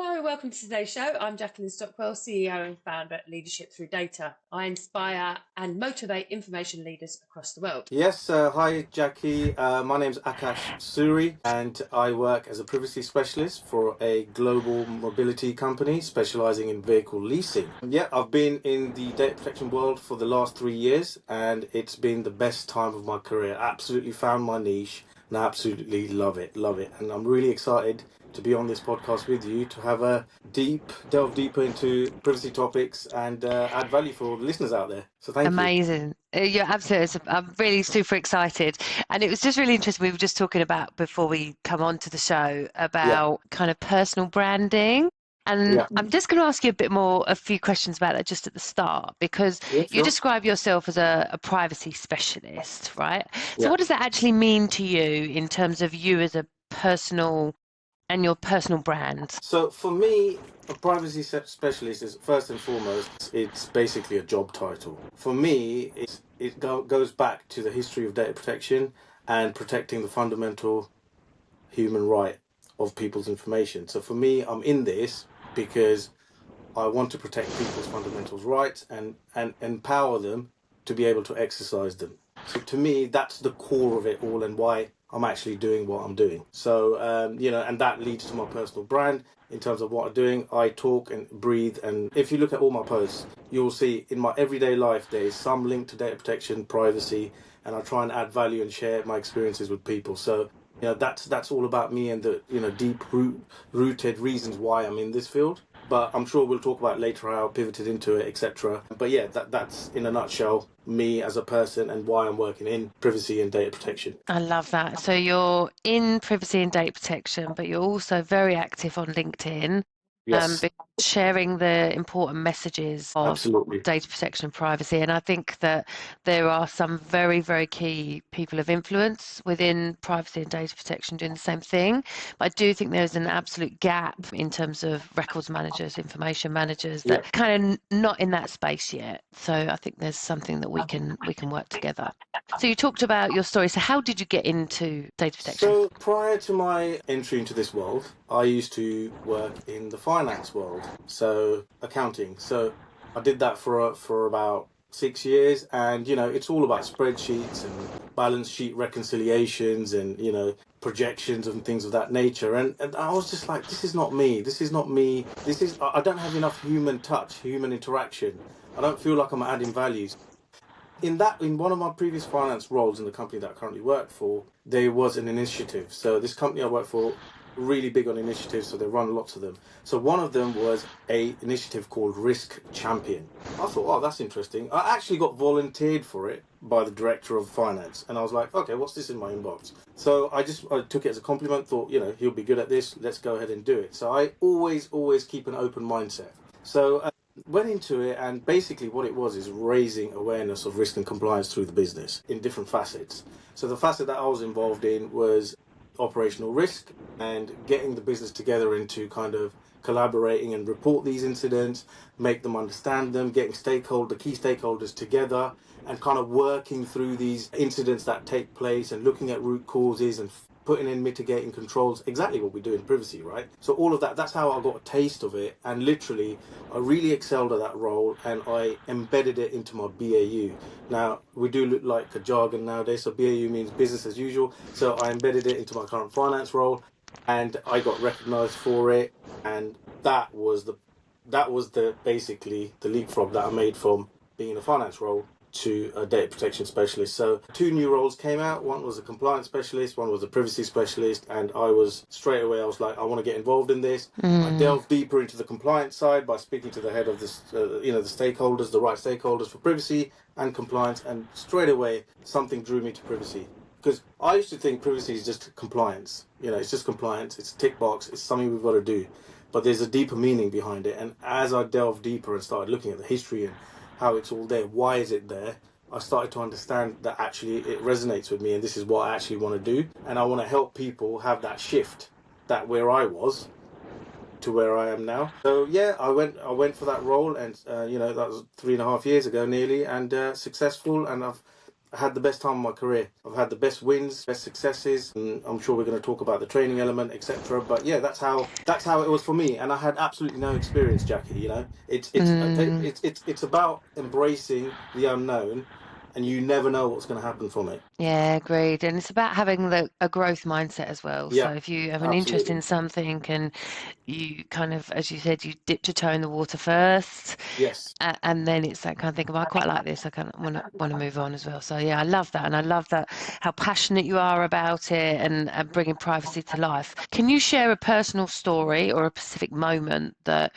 Hello, welcome to today's show. I'm Jacqueline Stockwell, CEO and founder at Leadership Through Data. I inspire and motivate information leaders across the world. Yes, hi Jackie. My name's Aakash Suri, and I work as a privacy specialist for a global mobility company specializing in vehicle leasing. Yeah, I've been in the data protection world for the last 3 years, and it's been the best time of my career. Absolutely found my niche, and I absolutely love it, and I'm really excited to be on this podcast with you to have a delve deeper into privacy topics and add value for the listeners out there. So thank you. Amazing. You're absolutely, I'm really super excited. And it was just really interesting. We were just talking about before we come on to the show about kind of personal branding. And Yeah. I'm just going to ask you a few questions about that just at the start, because Yeah, you sure. describe yourself as a privacy specialist, right? So Yeah. what does that actually mean to you in terms of you as a personal and your personal brand? So for me, a privacy specialist is first and foremost, it's basically a job title. For me, goes back to the history of data protection and protecting the fundamental human right of people's information. So for me, I'm in this because I want to protect people's fundamental rights and empower them to be able to exercise them. So to me, that's the core of it all and why I'm actually doing what I'm doing. So, and that leads to my personal brand in terms of what I'm doing. I talk and breathe. And if you look at all my posts, you'll see in my everyday life, there is some link to data protection, privacy, and I try and add value and share my experiences with people. So, that's all about me and the, deep rooted reasons why I'm in this field. But I'm sure we'll talk about later how I pivoted into it, etc. But yeah, that's in a nutshell me as a person and why I'm working in privacy and data protection. I love that. So you're in privacy and data protection, but you're also very active on LinkedIn, Yes, sharing the important messages of absolutely. data protection and privacy. And I think that there are some very, very key people of influence within privacy and data protection doing the same thing. But I do think there's an absolute gap in terms of records managers, information managers Yeah. that kind of not in that space yet. So I think there's something that we can work together. So you talked about your story. So how did you get into data protection? So prior to my entry into this world, I used to work in the finance world, so accounting. So I did that for about 6 years, and it's all about spreadsheets and balance sheet reconciliations and projections and things of that nature. And I was just like, this is not me. This is not me. I don't have enough human touch, human interaction. I don't feel like I'm adding values. In one of my previous finance roles in the company that I currently work for, there was an initiative. So this company I work for, really big on initiatives, so they run lots of them. So one of them was a initiative called Risk Champion. I thought, oh, that's interesting. I actually got volunteered for it by the director of finance, and I was like, okay, what's this in my inbox? So I took it as a compliment, thought, he'll be good at this, let's go ahead and do it. So I always keep an open mindset. So went into it, and basically what it was is raising awareness of risk and compliance through the business in different facets. So the facet that I was involved in was operational risk and getting the business together into kind of collaborating and report these incidents, make them understand them, getting the key stakeholders together and kind of working through these incidents that take place and looking at root causes and putting in mitigating controls, exactly what we do in privacy, right? So all of that's how I got a taste of it, and literally I really excelled at that role and I embedded it into my BAU. Now, we do look like a jargon nowadays, so BAU means business as usual. So I embedded it into my current finance role and I got recognized for it, and that was basically the leapfrog that I made from being in a finance role to a data protection specialist. So 2 new roles came out. One was a compliance specialist, one was a privacy specialist, and I was like, I want to get involved in this. I delved deeper into the compliance side by speaking to the head of this, the stakeholders, the right stakeholders for privacy and compliance, and straight away something drew me to privacy. Because I used to think privacy is just compliance. It's just compliance. It's a tick box. It's something we've got to do. But there's a deeper meaning behind it. And as I delved deeper and started looking at the history and how it's all there, why is it there, I started to understand that actually it resonates with me and this is what I actually want to do. And I want to help people have that shift, that where I was to where I am now. So yeah, I went for that role, and that was 3.5 years ago nearly, and successful, and had the best time of my career. I've had the best wins, best successes, and I'm sure we're going to talk about the training element, etc. But yeah, that's how it was for me, and I had absolutely no experience, Jackie. You know, it's about embracing the unknown, and you never know what's going to happen from it. Yeah, agreed. And it's about having a growth mindset as well. So Yeah, if you have an interest absolutely. in something and you kind of, as you said, you dipped your toe in the water first, Yes. and then it's that kind of thing. Well, I quite like this. I kind of want to move on as well. So yeah, I love that, and I love that how passionate you are about it and bringing privacy to life. Can you share a personal story or a specific moment that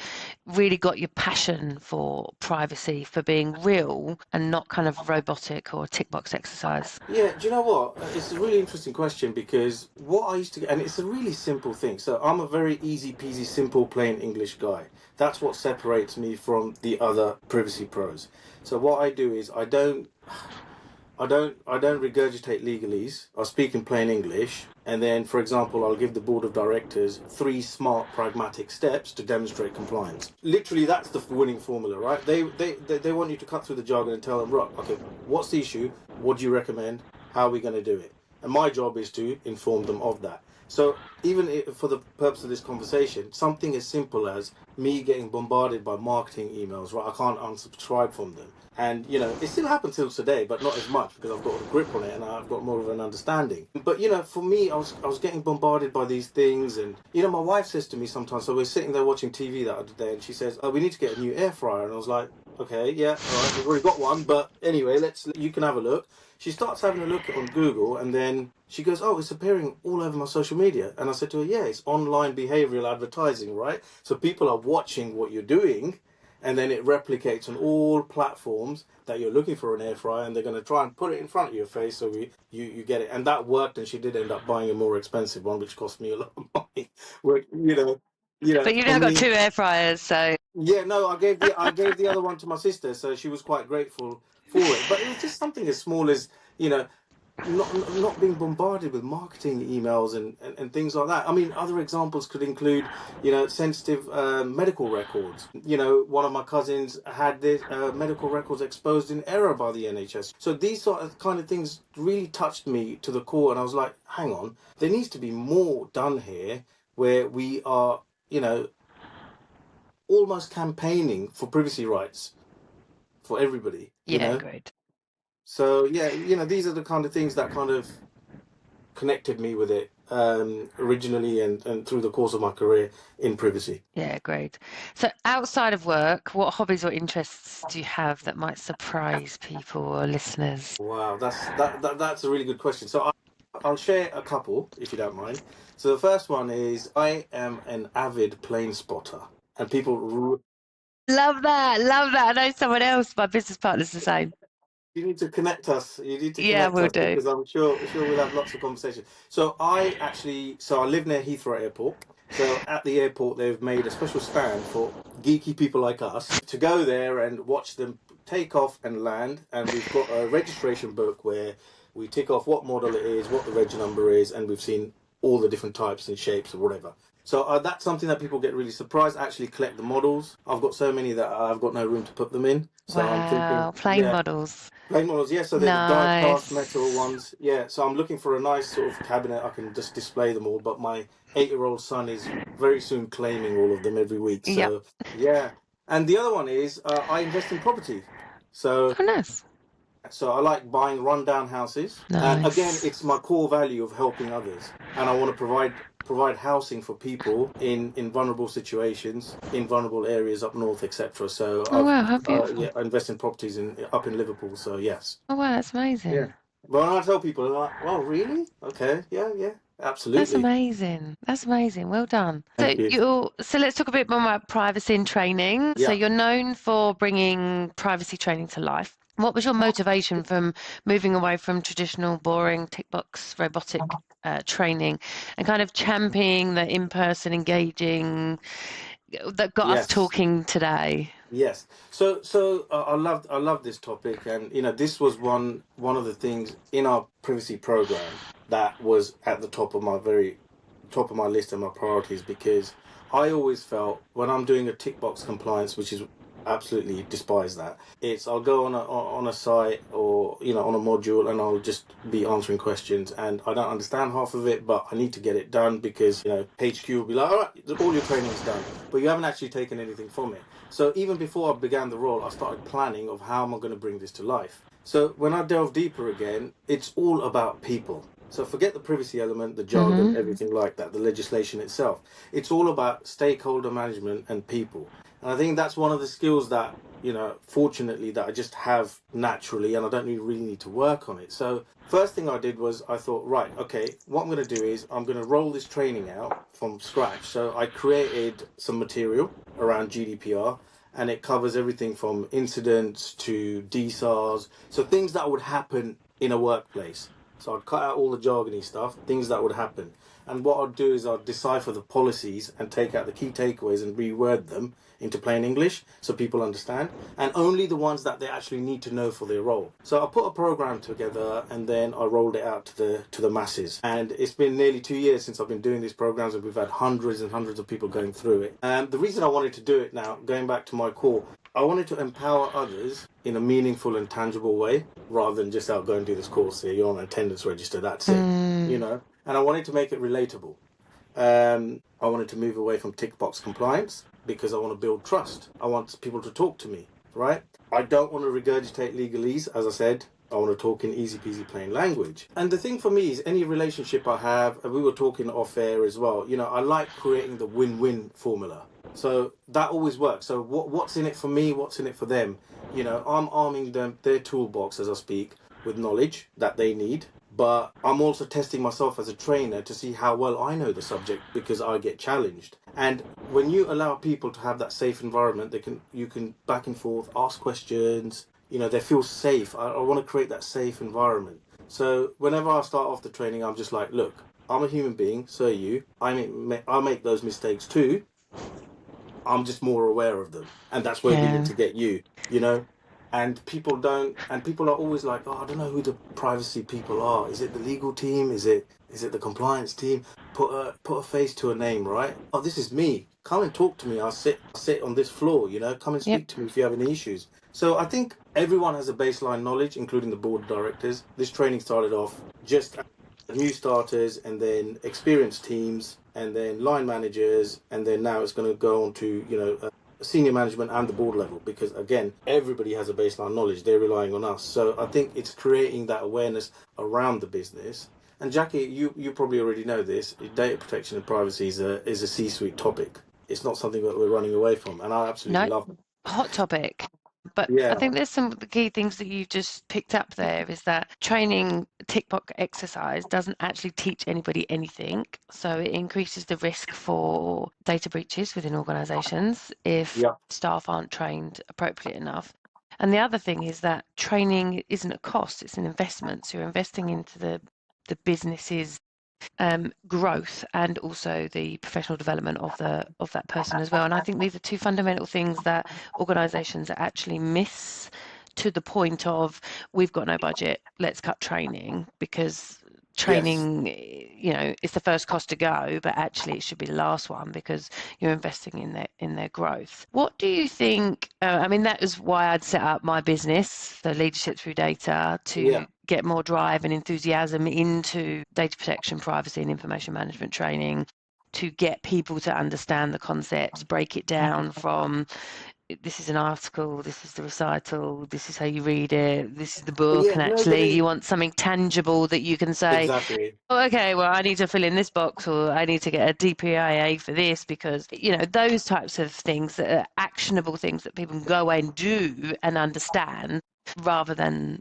really got your passion for privacy, for being real and not kind of robotic or a tick box exercise? Yeah, do you know what? It's a really interesting question because what I used to get, and it's a really simple thing. So I'm a very easy peasy, simple, plain English guy. That's what separates me from the other privacy pros. So what I do is I don't regurgitate legalese. I speak in plain English, and then, for example, I'll give the board of directors 3 smart, pragmatic steps to demonstrate compliance. Literally, that's the winning formula, right? They want you to cut through the jargon and tell them, right, okay, what's the issue? What do you recommend? How are we going to do it? And my job is to inform them of that. So even for the purpose of this conversation, something as simple as me getting bombarded by marketing emails, right? I can't unsubscribe from them. And, it still happens till today, but not as much because I've got a grip on it and I've got more of an understanding. But, for me, I was getting bombarded by these things. And, my wife says to me sometimes, so we're sitting there watching TV that other day and she says, oh, we need to get a new air fryer. And I was like, okay, yeah, all right, we've already got one. But anyway, you can have a look. She starts having a look on Google and then she goes, oh, it's appearing all over my social media. And I said to her, yeah, it's online behavioral advertising, right? So people are watching what you're doing and then it replicates on all platforms that you're looking for an air fryer and they're going to try and put it in front of your face so you get it. And that worked and she did end up buying a more expensive one, which cost me a lot of money. Where, But you've for now got me, 2 air fryers, so yeah, no, I gave the other one to my sister, so she was quite grateful for it. But it was just something as small as, you know, not being bombarded with marketing emails and things like that. I mean, other examples could include, sensitive medical records. One of my cousins had this medical records exposed in error by the NHS. So these sort of kind of things really touched me to the core, and I was like, hang on, there needs to be more done here where we are, almost campaigning for privacy rights for everybody, yeah, agreed. So yeah, these are the kind of things that kind of connected me with it originally and through the course of my career in privacy. Yeah, great. So outside of work, what hobbies or interests do you have that might surprise people or listeners? Wow, that's a really good question. So I'll share a couple if you don't mind. So the first one is I am an avid plane spotter, and people. Love that. Love that. I know someone else, my business partner's the same. You need to connect us. You need to Yeah, connect we'll us do. because I'm sure we'll have lots of conversations. So I live near Heathrow Airport. So at the airport, they've made a special stand for geeky people like us to go there and watch them take off and land. And we've got a registration book where we tick off what model it is, what the reg number is, and we've seen all the different types and shapes or whatever. So that's something that people get really surprised. I actually collect the models. I've got so many that I've got no room to put them in. So I'm thinking, Wow, plane yeah. models. Plane models, yeah, so they're the die cast metal Nice. ones. Yeah, so I'm looking for a nice sort of cabinet I can just display them all. But my 8-year-old son is very soon claiming all of them every week. Yep. So, yeah. And the other one is I invest in property. So, Oh, nice. so I like buying rundown houses. And again, Nice. it's my core value of helping others. And I want to provide housing for people in vulnerable situations, in vulnerable areas up north, etc. So Oh, wow, how beautiful. I invest in properties up in Liverpool. So yes. Oh, wow, that's Yeah. amazing. But when I tell people, they're like, "Well, really? Okay, yeah, That's absolutely." amazing. That's amazing. Well done. Thank you. So let's talk a bit more about privacy and training. So Yeah. you're known for bringing privacy training to life. What was your motivation from moving away from traditional, boring, tick box, robotic training and kind of championing the in-person engaging that got us Yes. talking today? Yes. So I love this topic, and this was one of the things in our privacy program that was at the top of my list and my priorities because I always felt when I'm doing a tick box compliance, which is absolutely despise that. I'll go on a site or on a module, and I'll just be answering questions, and I don't understand half of it, but I need to get it done because HQ will be like, all right, all your training's done, but you haven't actually taken anything from it. So even before I began the role, I started planning of how am I going to bring this to life. So when I delve deeper again, it's all about people. So forget the privacy element, the jargon, everything like that, the legislation itself. It's all about stakeholder management and people. And I think that's one of the skills that, fortunately, that I just have naturally, and I don't really need to work on it. So first thing I did was I thought, right, okay, what I'm going to do is I'm going to roll this training out from scratch. So I created some material around GDPR, and it covers everything from incidents to DSARs, so things that would happen in a workplace. So I'd cut out all the jargony stuff, things that would happen. And what I'd do is I'd decipher the policies and take out the key takeaways and reword them into plain English so people understand, and only the ones that they actually need to know for their role. So I put a program together and then I rolled it out to the masses. And it's been nearly 2 years since I've been doing these programs, and we've had hundreds and hundreds of people going through it. And the reason I wanted to do it now, going back to my core, I wanted to empower others in a meaningful and tangible way, rather than just out go and do this course here, you're on an attendance register, that's it, And I wanted to make it relatable. I wanted to move away from tick box compliance because I want to build trust. I want people to talk to me, right? I don't want to regurgitate legalese, as I said. I want to talk in easy peasy plain language. And the thing for me is any relationship I have, and we were talking off air as well, I like creating the win-win formula. So that always works. So what's in it for me? What's in it for them? I'm arming them, their toolbox as I speak, with knowledge that they need. But I'm also testing myself as a trainer to see how well I know the subject, because I get challenged. And when you allow people to have that safe environment, you can back and forth, ask questions, they feel safe. I want to create that safe environment. So whenever I start off the training, I'm just like, look, I'm a human being, so are you. I make those mistakes too. I'm just more aware of them. And that's where we need to get you, And people are always like, oh, I don't know who the privacy people are. Is it the legal team? Is it the compliance team? Put a face to a name, right? Oh, this is me. Come and talk to me. I'll sit on this floor, Come and speak to me if you have any issues. So I think everyone has a baseline knowledge, including the board of directors. This training started off just new starters, and then experienced teams, and then line managers, and then now it's going to go on to, senior management and the board level, because again, everybody has a baseline knowledge. They're relying on us. So I think it's creating that awareness around the business. And Jackie, you probably already know this. Data protection and privacy is a C-suite topic. It's not something that we're running away from, and I absolutely love it. Hot topic. But I think there's some of the key things that you've just picked up there, is that training tick box exercise doesn't actually teach anybody anything. So it increases the risk for data breaches within organisations if staff aren't trained appropriately enough. And the other thing is that training isn't a cost, it's an investment. So you're investing into the business's growth and also the professional development of that person as well. And I think these are two fundamental things that organisations actually miss, to the point of, we've got no budget, let's cut training, because training, it's the first cost to go, but actually it should be the last one, because you're investing in their growth. What do you think? That is why I'd set up my business, the Leadership Through Data, to get more drive and enthusiasm into data protection, privacy and information management training, to get people to understand the concepts, break it down from, this is an article, this is the recital, this is how you read it, this is the book, and actually you want something tangible that you can say, exactly. Oh, okay, well, I need to fill in this box, or I need to get a DPIA for this, because, those types of things that are actionable things that people can go away and do and understand, rather than,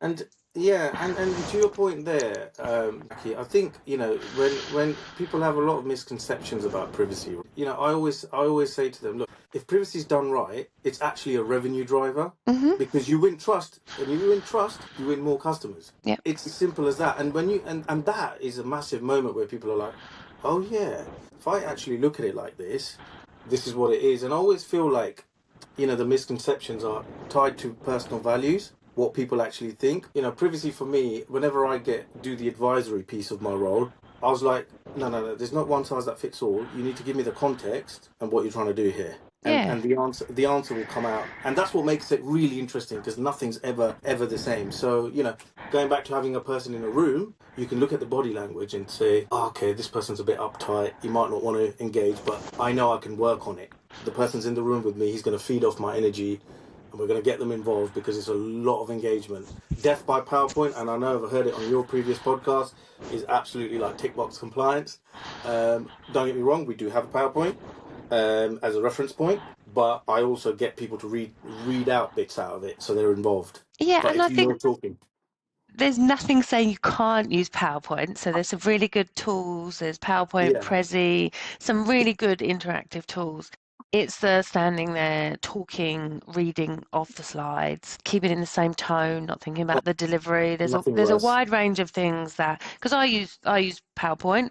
And and to your point there, Jackie, I think when people have a lot of misconceptions about privacy, I always say to them, look, if privacy is done right, it's actually a revenue driver, because you win trust, and you win trust, you win more customers. Yeah, it's as simple as that. And when you and that is a massive moment where people are like, oh yeah, if I actually look at it like this is what it is. And I always feel like the misconceptions are tied to personal values, what people actually think. Privacy for me, whenever I do the advisory piece of my role, I was like, no, there's not one size that fits all. You need to give me the context and what you're trying to do here. Yeah. and the answer will come out, and that's what makes it really interesting, because nothing's ever the same. So going back to having a person in a room, you can look at the body language and say, oh, okay, this person's a bit uptight, he might not want to engage, but I know I can work on it. The person's in the room with me, he's going to feed off my energy, and we're going to get them involved, because it's a lot of engagement. Death by PowerPoint, and I know I've heard it on your previous podcast, is absolutely like tick box compliance. Don't get me wrong, we do have a PowerPoint as a reference point, but I also get people to read out bits out of it, so they're involved. Yeah, But and if I think you're talking, there's nothing saying you can't use PowerPoint. So there's some really good tools. There's PowerPoint, yeah, Prezi, some really good interactive tools. It's the standing there, talking, reading off the slides, keep it in the same tone, not thinking about the delivery. nothing There's a worse. wide range of things that, because I use PowerPoint,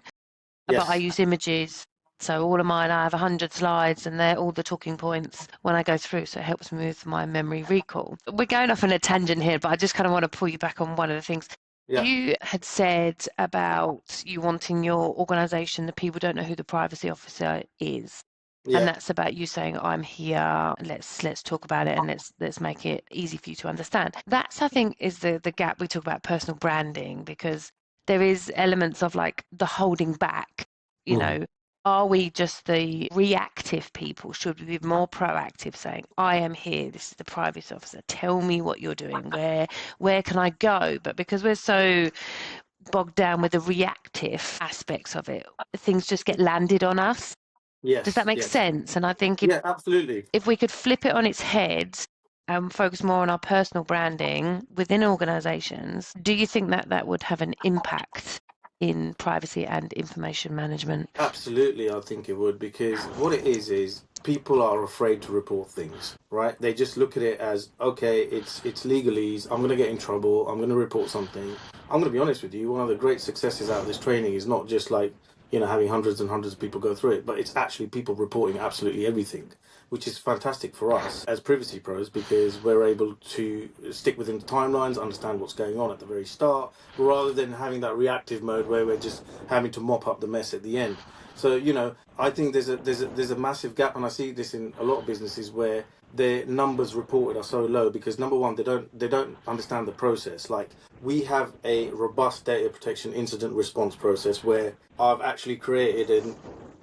but I Yes, use images. So all of mine, I have 100 slides, and they're all the talking points when I go through. So it helps me with my memory recall. We're going off on a tangent here, but I just kind of want to pull you back on one of the things yeah, you had said about you wanting your organisation, the people don't know who the privacy officer is. And yeah, that's about you saying, I'm here, let's talk about it, and let's make it easy for you to understand. That's, I think, is the gap. We talk about personal branding, because there is elements of like the holding back, you mm, know. Are we just the reactive people? Should we be more proactive, saying, I am here, this is the privacy officer, tell me what you're doing, where can I go? But because we're so bogged down with the reactive aspects of it, things just get landed on us. Does that yes, make yes, sense? And I think yeah, absolutely, if we could flip it on its head and focus more on our personal branding within organizations, do you think that that would have an impact in privacy and information management? absolutely. I think it would, because what it is people are afraid to report things, right? They just look at it as, okay, it's legalese. I'm going to get in trouble. I'm going to report something. I'm going to be honest with you. One of the great successes out of this training is not just like having hundreds and hundreds of people go through it, but it's actually people reporting absolutely everything, which is fantastic for us as privacy pros, because we're able to stick within the timelines, understand what's going on at the very start, rather than having that reactive mode where we're just having to mop up the mess at the end. So I think there's a massive gap, and I see this in a lot of businesses where their numbers reported are so low because, number one, they don't understand the process. Like, we have a robust data protection incident response process where I've actually created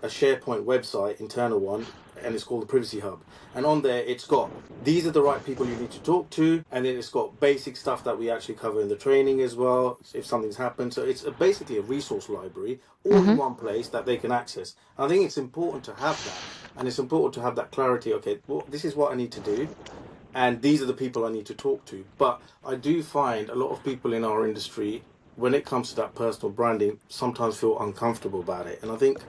a SharePoint website, internal one, and it's called the Privacy Hub. And on there, it's got, these are the right people you need to talk to, and then it's got basic stuff that we actually cover in the training as well, if something's happened. So it's basically a resource library all in Mm-hmm. one place that they can access. And I think it's important to have that, and it's important to have that clarity. Okay, well, this is what I need to do, and these are the people I need to talk to. But I do find a lot of people in our industry, when it comes to that personal branding, sometimes feel uncomfortable about it. And I think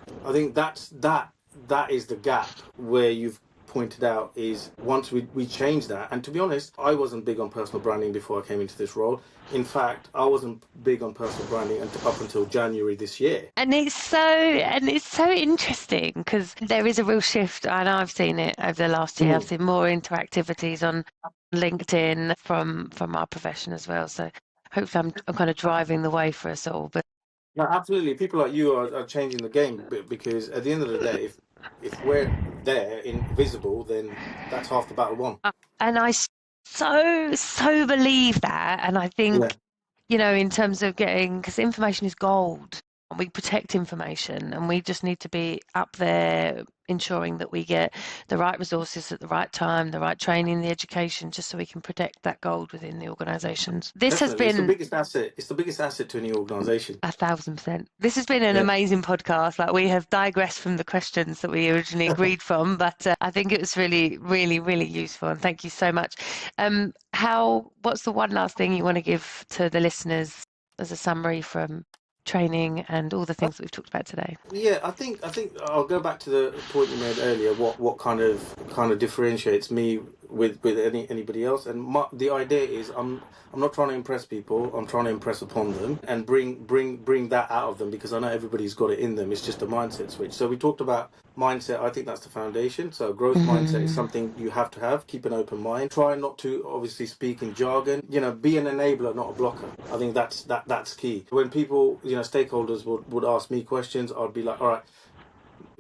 that is the gap where you've pointed out, is once we change that. And to be honest, I wasn't big on personal branding before I came into this role. In fact, I wasn't big on personal branding up until January this year. And it's so interesting, because there is a real shift, and I've seen it over the last year. I've Mm. seen more interactivities on LinkedIn from our profession as well. So hopefully I'm kind of driving the way for us all. But No, absolutely. People like you are changing the game, because at the end of the day, if we're there invisible, then that's half the battle won. and I so believe that, and I Yeah, think, in terms of getting, because information is gold, and we protect information, and we just need to be up there ensuring that we get the right resources at the right time, the right training, the education, just so we can protect that gold within the organisations. This has definitely. It's the been biggest asset. It's the biggest asset to any organization. 1,000%. This has been an Yeah. amazing podcast. Like, we have digressed from the questions that we originally agreed from, but I think it was really, really, really useful. And thank you so much. What's the one last thing you want to give to the listeners as a summary from training and all the things that we've talked about today? Yeah, I think I'll go back to the point you made earlier. What kind of differentiates me with anybody else? And the idea is, I'm not trying to impress people. I'm trying to impress upon them and bring that out of them, because I know everybody's got it in them. It's just a mindset switch. So we talked about mindset. I think that's the foundation. So growth mindset is Mm. something you have to have. Keep an open mind. Try not to obviously speak in jargon. Be an enabler, not a blocker. I think that's key. When people, stakeholders would ask me questions, I'd be like, all right,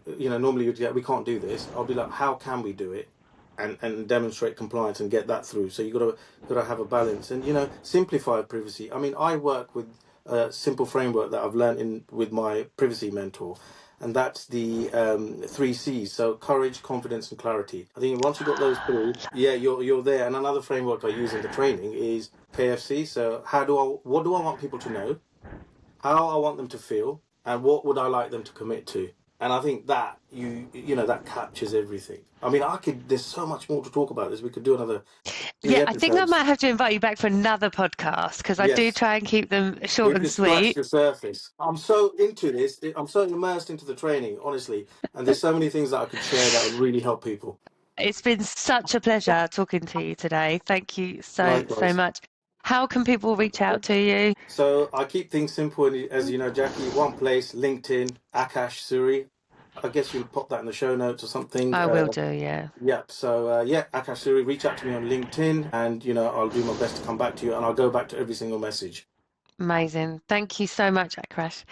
normally you'd get, we can't do this. I'll be like, how can we do it? And demonstrate compliance and get that through. So you gotta have a balance and simplify privacy. I mean, I work with a simple framework that I've learned with my privacy mentor, and that's the 3 C's. So courage, confidence, and clarity. I think once you got those through, yeah, you're there. And another framework I use in the training is KFC. So what do I want people to know? How I want them to feel, and what would I like them to commit to? And I think that that captures everything. I mean, there's so much more to talk about this. We could do another 3 Yeah, I think I episodes. might have to invite you back for another podcast because I do Yes, try and keep them short we've and just scratched sweet. the surface. I'm so into this. I'm so immersed into the training, honestly. And there's so many things that I could share that would really help people. It's been such a pleasure talking to you today. Thank you so Likewise. much. How can people reach out to you? So I keep things simple, and as you know, Jackie, one place, LinkedIn, Aakash Suri. I guess you'll pop that in the show notes or something. I will do, yeah. Yeah. So Aakash Suri, reach out to me on LinkedIn, and I'll do my best to come back to you, and I'll go back to every single message. Amazing. Thank you so much, Aakash.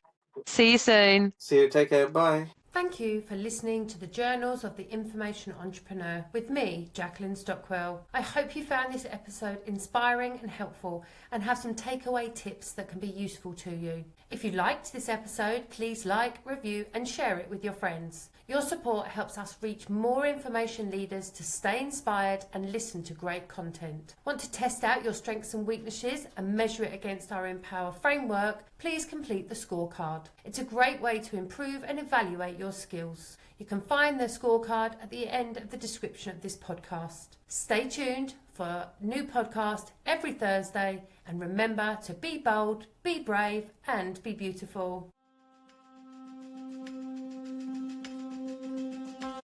See you soon. See you. Take care. Bye. Thank you for listening to the Journals of the Information Entrepreneur with me, Jacqueline Stockwell. I hope you found this episode inspiring and helpful and have some takeaway tips that can be useful to you. If you liked this episode, please like, review and share it with your friends. Your support helps us reach more information leaders to stay inspired and listen to great content. Want to test out your strengths and weaknesses and measure it against our Empower framework? Please complete the scorecard. It's a great way to improve and evaluate your skills. You can find the scorecard at the end of the description of this podcast. Stay tuned for a new podcast every Thursday, and remember to be bold, be brave and be beautiful.